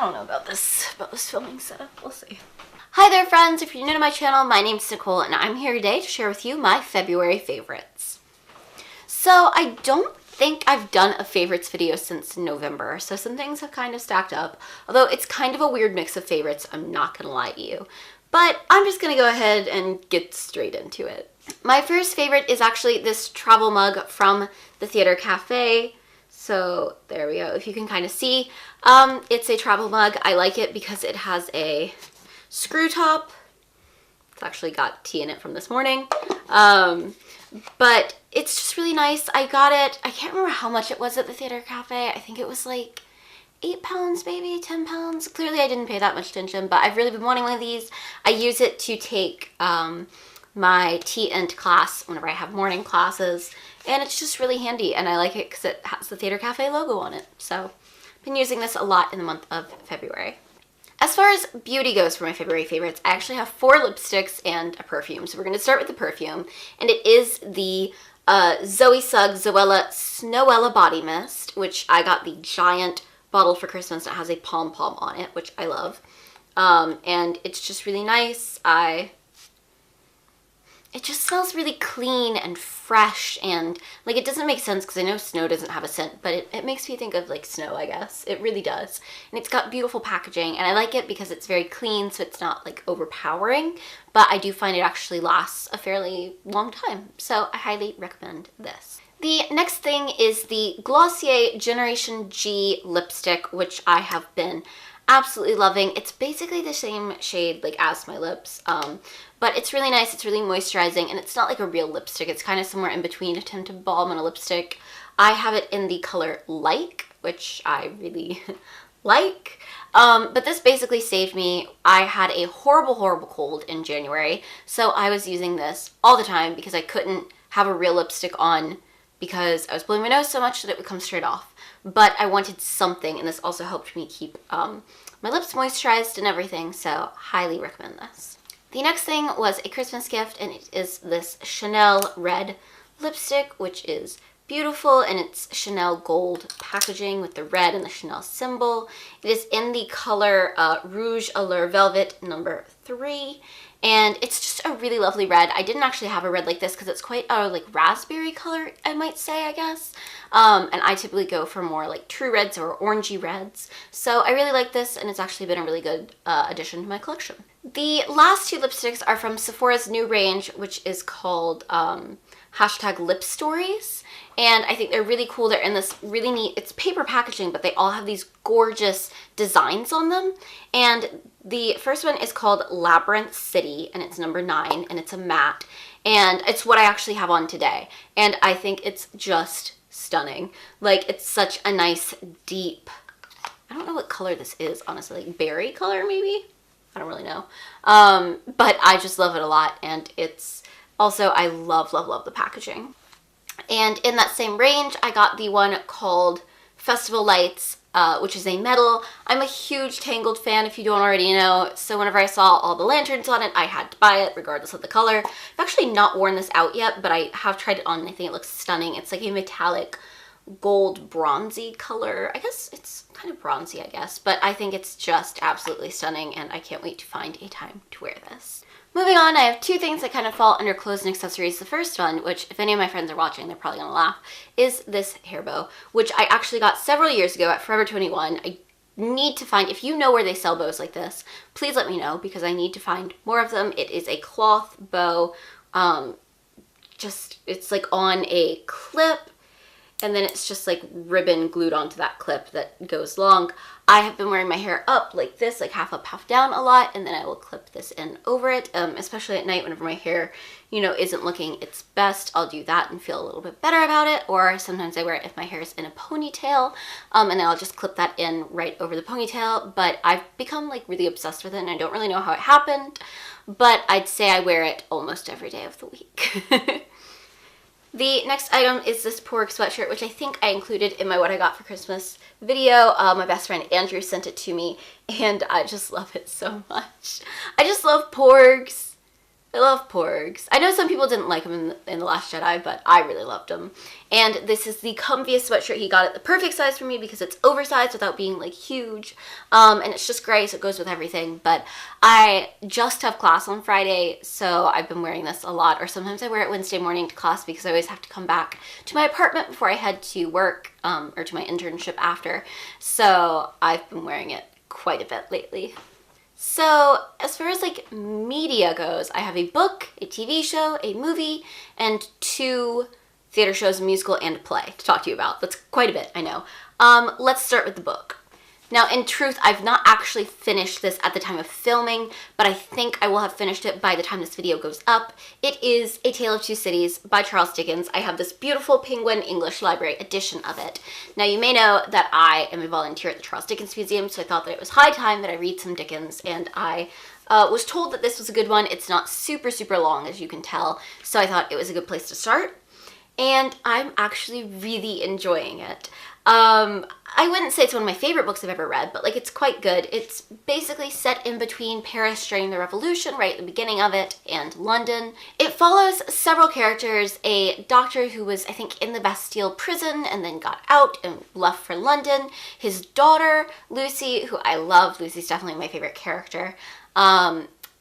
don't know about this filming setup. We'll see. Hi there, friends. If you're new to my channel, my name's Nicole, and I'm here today to share with you my February favorites. So I don't think I've done a favorites video since November, so some things have kind of stacked up. Although it's kind of a weird mix of favorites, I'm not gonna lie to you. But I'm just gonna go ahead and get straight into it. My first favorite is actually this travel mug from the Theater Cafe. So there we go, if you can kind of see. It's a travel mug. I like it because it has a screw top. It's actually got tea in it from this morning. But it's just really nice. I got it, I can't remember how much it was at the Theater Cafe. I think it was like 8 pounds, maybe 10 pounds. Clearly I didn't pay that much attention, but I've really been wanting one of these. I use it to take my tea-ent class whenever I have morning classes, and it's just really handy, and I like it because it has the Theater Cafe logo on it. So I've been using this a lot in the month of February. As far as beauty goes for my February favorites, I actually have 4 lipsticks and a perfume. So we're going to start with the perfume, and it is the Zoe Sugg Zoella Snowella Body Mist, which I got the giant bottle for Christmas that has a pom-pom on it, which I love. And it's just really nice. It just smells really clean and fresh, and like it doesn't make sense because I know snow doesn't have a scent, but it makes me think of like snow, I guess. It really does. And it's got beautiful packaging, and I like it because it's very clean, so it's not like overpowering, but I do find it actually lasts a fairly long time. So I highly recommend this. The next thing is the Glossier Generation G lipstick, which I have been absolutely loving. It's basically the same shade like as my lips, but it's really nice. It's really moisturizing, and it's not like a real lipstick. It's kind of somewhere in between a tinted balm and a lipstick. I have it in the color Like, which I really like. But this basically saved me. I had a horrible cold in January, so I was using this all the time because I couldn't have a real lipstick on because I was blowing my nose so much that it would come straight off. But I wanted something, and this also helped me keep my lips moisturized and everything, so highly recommend this. The next thing was a Christmas gift, and it is this Chanel red lipstick, which is beautiful, and it's Chanel gold packaging with the red and the Chanel symbol. It is in the color Rouge Allure Velvet number 3, and it's just a really lovely red. I didn't actually have a red like this because it's quite a like raspberry color, I might say, I guess. And I typically go for more like true reds or orangey reds. So I really like this, and it's actually been a really good addition to my collection. The last 2 lipsticks are from Sephora's new range, which is called hashtag Lip Stories. And I think they're really cool. They're in this really neat, it's paper packaging, but they all have these gorgeous designs on them. And the first one is called Labyrinth City, and it's number 9, and it's a matte. And it's what I actually have on today. And I think it's just stunning. Like, it's such a nice, deep, I don't know what color this is, honestly, like berry color maybe? I don't really know. But I just love it a lot, and it's also, I love the packaging. And in that same range, I got the one called Festival Lights, which is a metal. I'm a huge Tangled fan, if you don't already know, so whenever I saw all the lanterns on it, I had to buy it, regardless of the color. I've actually not worn this out yet, but I have tried it on, and I think it looks stunning. It's like a metallic gold bronzy color. I guess it's kind of bronzy, I guess, but I think it's just absolutely stunning, and I can't wait to find a time to wear this. Moving on, I have 2 things that kind of fall under clothes and accessories. The first one, which if any of my friends are watching, they're probably gonna laugh, is this hair bow, which I actually got several years ago at Forever 21. I need to find, if you know where they sell bows like this, please let me know because I need to find more of them. It is a cloth bow, it's like on a clip, and then it's just like ribbon glued onto that clip that goes long. I have been wearing my hair up like this, like half up, half down a lot, and then I will clip this in over it, especially at night whenever my hair, you know, isn't looking its best. I'll do that and feel a little bit better about it, or sometimes I wear it if my hair is in a ponytail, and then I'll just clip that in right over the ponytail, but I've become like really obsessed with it, and I don't really know how it happened, but I'd say I wear it almost every day of the week. The next item is this Porg sweatshirt, which I think I included in my What I Got for Christmas video. My best friend Andrew sent it to me, and I just love it so much. I just love Porgs. I love Porgs. I know some people didn't like him in The Last Jedi, but I really loved him. And this is the comfiest sweatshirt. He got it the perfect size for me because it's oversized without being like huge. And it's just gray, so it goes with everything. But I just have class on Friday, so I've been wearing this a lot. Or sometimes I wear it Wednesday morning to class because I always have to come back to my apartment before I head to work or to my internship after. So I've been wearing it quite a bit lately. So as far as like media goes, I have a book, a TV show, a movie, and 2 theater shows, a musical, and a play to talk to you about. That's quite a bit, I know. Let's start with the book. Now, in truth, I've not actually finished this at the time of filming, but I think I will have finished it by the time this video goes up. It is A Tale of Two Cities by Charles Dickens. I have this beautiful Penguin English Library edition of it. Now, you may know that I am a volunteer at the Charles Dickens Museum, so I thought that it was high time that I read some Dickens, and I was told that this was a good one. It's not super, super long, as you can tell, so I thought it was a good place to start, and I'm actually really enjoying it. I wouldn't say it's one of my favorite books I've ever read, but like it's quite good. It's basically set in between Paris during the Revolution, right at the beginning of it, and London. It follows several characters, a doctor who was, I think, in the Bastille prison and then got out and left for London, his daughter, Lucy, who I love. Lucy's definitely my favorite character.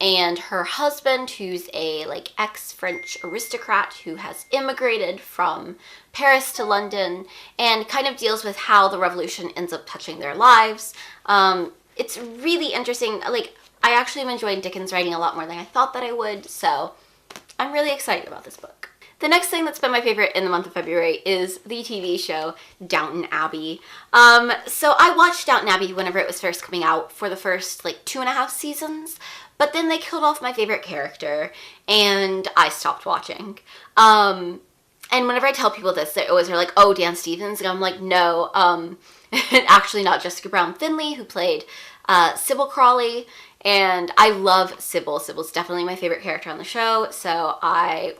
And her husband, who's a like ex-French aristocrat who has immigrated from Paris to London and kind of deals with how the revolution ends up touching their lives. It's really interesting. Like, I actually am enjoying Dickens writing a lot more than I thought that I would, so I'm really excited about this book. The next thing that's been my favorite in the month of February is the TV show Downton Abbey. So I watched Downton Abbey whenever it was first coming out for the first like 2.5 seasons, but then they killed off my favorite character and I stopped watching. And whenever I tell people this, they always are like, oh, Dan Stevens, and I'm like, no, actually not Jessica Brown Finley, who played Sybil Crawley, and I love Sybil. Sybil's definitely my favorite character on the show, so I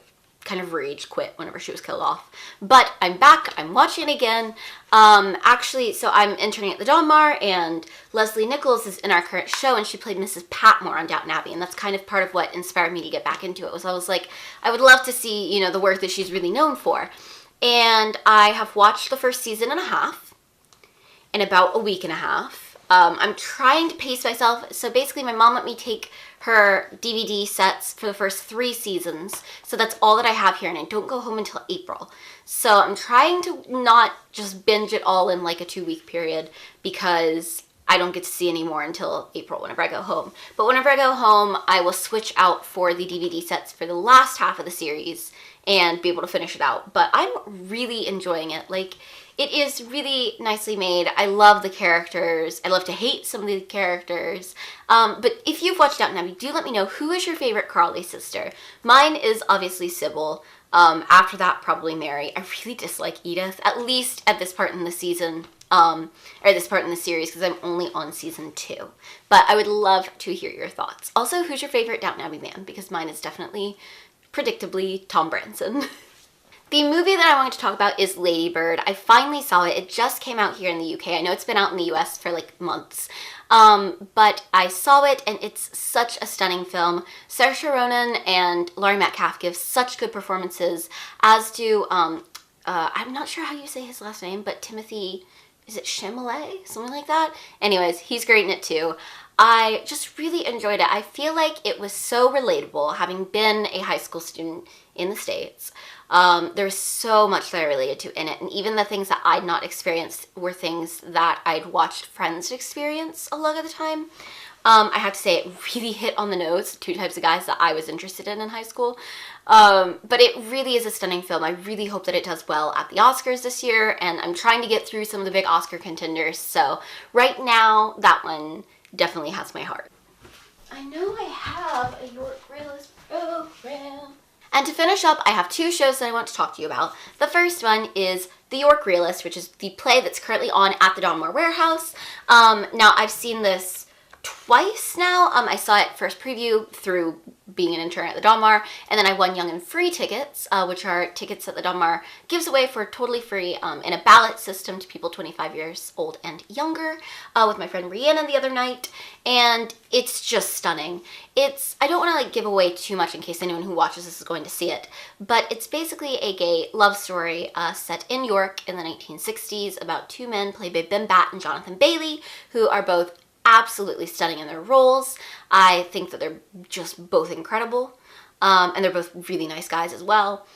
kind of rage quit whenever she was killed off. But I'm back, I'm watching it again. Actually, so I'm interning at the Donmar, and Leslie Nichols is in our current show, and she played Mrs. Patmore on Downton Abbey, and that's kind of part of what inspired me to get back into it. Was I was like, I would love to see, you know, the work that she's really known for. And I have watched the first season and a half in about a week and a half. I'm trying to pace myself. So basically my mom let me take her DVD sets for the first 3 seasons. So that's all that I have here, and I don't go home until April. So I'm trying to not just binge it all in like a 2-week period because I don't get to see any more until April whenever I go home. But whenever I go home, I will switch out for the DVD sets for the last half of the series and be able to finish it out. But I'm really enjoying it. Like, it is really nicely made. I love the characters. I love to hate some of the characters. But if you've watched Downton Abbey, do let me know, who is your favorite Crawley sister? Mine is obviously Sybil. After that, probably Mary. I really dislike Edith, at least at this part in the season, or this part in the series, because I'm only on season 2. But I would love to hear your thoughts. Also, who's your favorite Downton Abbey man? Because mine is definitely, predictably, Tom Branson. The movie that I wanted to talk about is Lady Bird. I finally saw it. It just came out here in the UK. I know it's been out in the US for like months. But I saw it, and it's such a stunning film. Saoirse Ronan and Laurie Metcalf give such good performances, as do, I'm not sure how you say his last name, but Timothy, is it Chalamet? Something like that? Anyways, he's great in it too. I just really enjoyed it. I feel like it was so relatable, having been a high school student in the States. There was so much that I related to in it, and even the things that I'd not experienced were things that I'd watched friends experience a lot of the time. I have to say, it really hit on the nose, 2 types of guys that I was interested in high school. But it really is a stunning film. I really hope that it does well at the Oscars this year, and I'm trying to get through some of the big Oscar contenders, so right now, that one definitely has my heart. I know I have a York Realist program. And to finish up, I have 2 shows that I want to talk to you about. The first one is The York Realist, which is the play that's currently on at the Donmar Warehouse. Now, I've seen this twice now. I saw it first preview through being an intern at the Donmar, and then I won Young and Free tickets, which are tickets that the Donmar gives away for totally free in a ballot system to people 25 years old and younger, with my friend Rihanna the other night, and it's just stunning. I don't want to like give away too much in case anyone who watches this is going to see it, but it's basically a gay love story set in York in the 1960s about two men played by Ben Batt and Jonathan Bailey, who are both absolutely stunning in their roles. I think that they're just both incredible, and they're both really nice guys as well.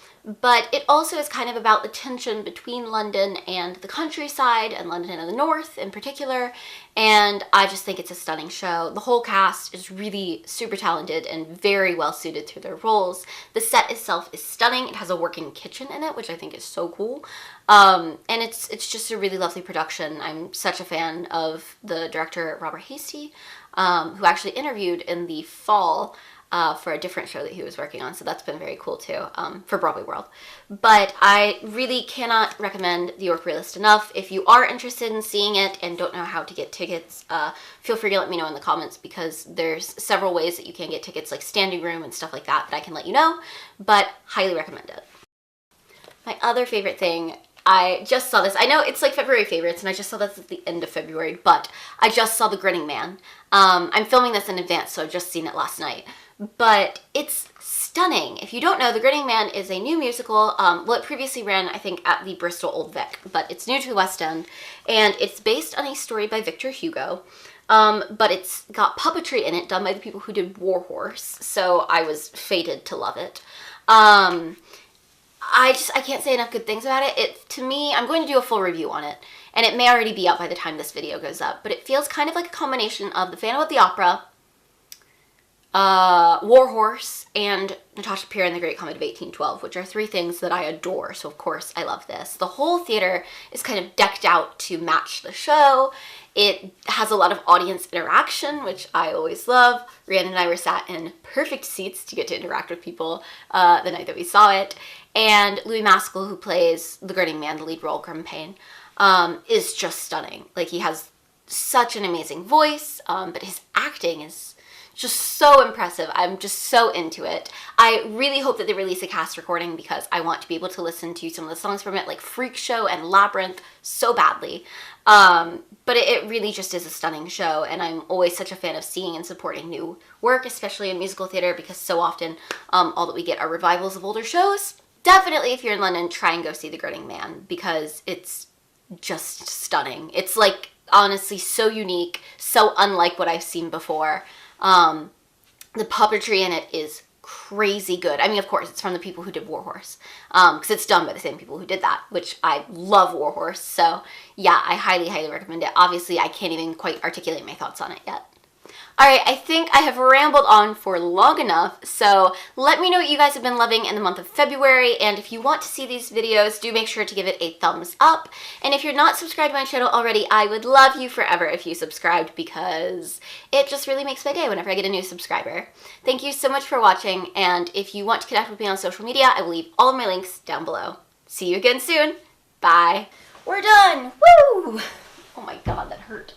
But it also is kind of about the tension between London and the countryside, and London and the north in particular, and I just think it's a stunning show. The whole cast is really super talented and very well suited to their roles. The set itself is stunning. It has a working kitchen in it, which I think is so cool. And it's just a really lovely production. I'm such a fan of the director, Robert Hasty, who actually interviewed in the fall for a different show that he was working on, so that's been very cool too, for Broadway World. But I really cannot recommend The York Realist enough. If you are interested in seeing it and don't know how to get tickets, feel free to let me know in the comments, because there's several ways that you can get tickets, like standing room and stuff like that I can let you know, but highly recommend it. My other favorite thing, I just saw this. I know it's like February favorites, and I just saw this at the end of February, but I just saw The Grinning Man. I'm filming this in advance, so I've just seen it last night. But it's stunning. If you don't know, The Grinning Man is a new musical. Well, it previously ran, I think, at the Bristol Old Vic, but it's new to the West End, and it's based on a story by Victor Hugo. But it's got puppetry in it done by the people who did War Horse, so I was fated to love it. I can't say enough good things about it. To me, I'm going to do a full review on it, and it may already be up by the time this video goes up, but it feels kind of like a combination of The Phantom of the Opera, War Horse, and Natasha Pierre and the Great Comet of 1812, which are three things that I adore, so of course I love this. The whole theater is kind of decked out to match the show. It has a lot of audience interaction, which I always love. Rhiannon and I were sat in perfect seats to get to interact with people the night that we saw it. And Louis Maskell, who plays the Grinning Man, the lead role, Grim Paine, is just stunning. Like, he has such an amazing voice, but his acting is just so impressive. I'm just so into it. I really hope that they release a cast recording, because I want to be able to listen to some of the songs from it, like Freak Show and Labyrinth, so badly. But it really just is a stunning show, and I'm always such a fan of seeing and supporting new work, especially in musical theater, because so often all that we get are revivals of older shows. Definitely, if you're in London, try and go see The Grinning Man, because it's just stunning. It's like, honestly, so unique, so unlike what I've seen before. The puppetry in it is crazy good. I mean, of course, it's from the people who did War Horse, because it's done by the same people who did that, which I love War Horse, so yeah, I highly, highly recommend it. Obviously, I can't even quite articulate my thoughts on it yet. Alright, I think I have rambled on for long enough, so let me know what you guys have been loving in the month of February, and if you want to see these videos, do make sure to give it a thumbs up, and if you're not subscribed to my channel already, I would love you forever if you subscribed, because it just really makes my day whenever I get a new subscriber. Thank you so much for watching, and if you want to connect with me on social media, I will leave all of my links down below. See you again soon. Bye. We're done! Woo! Oh my god, that hurt.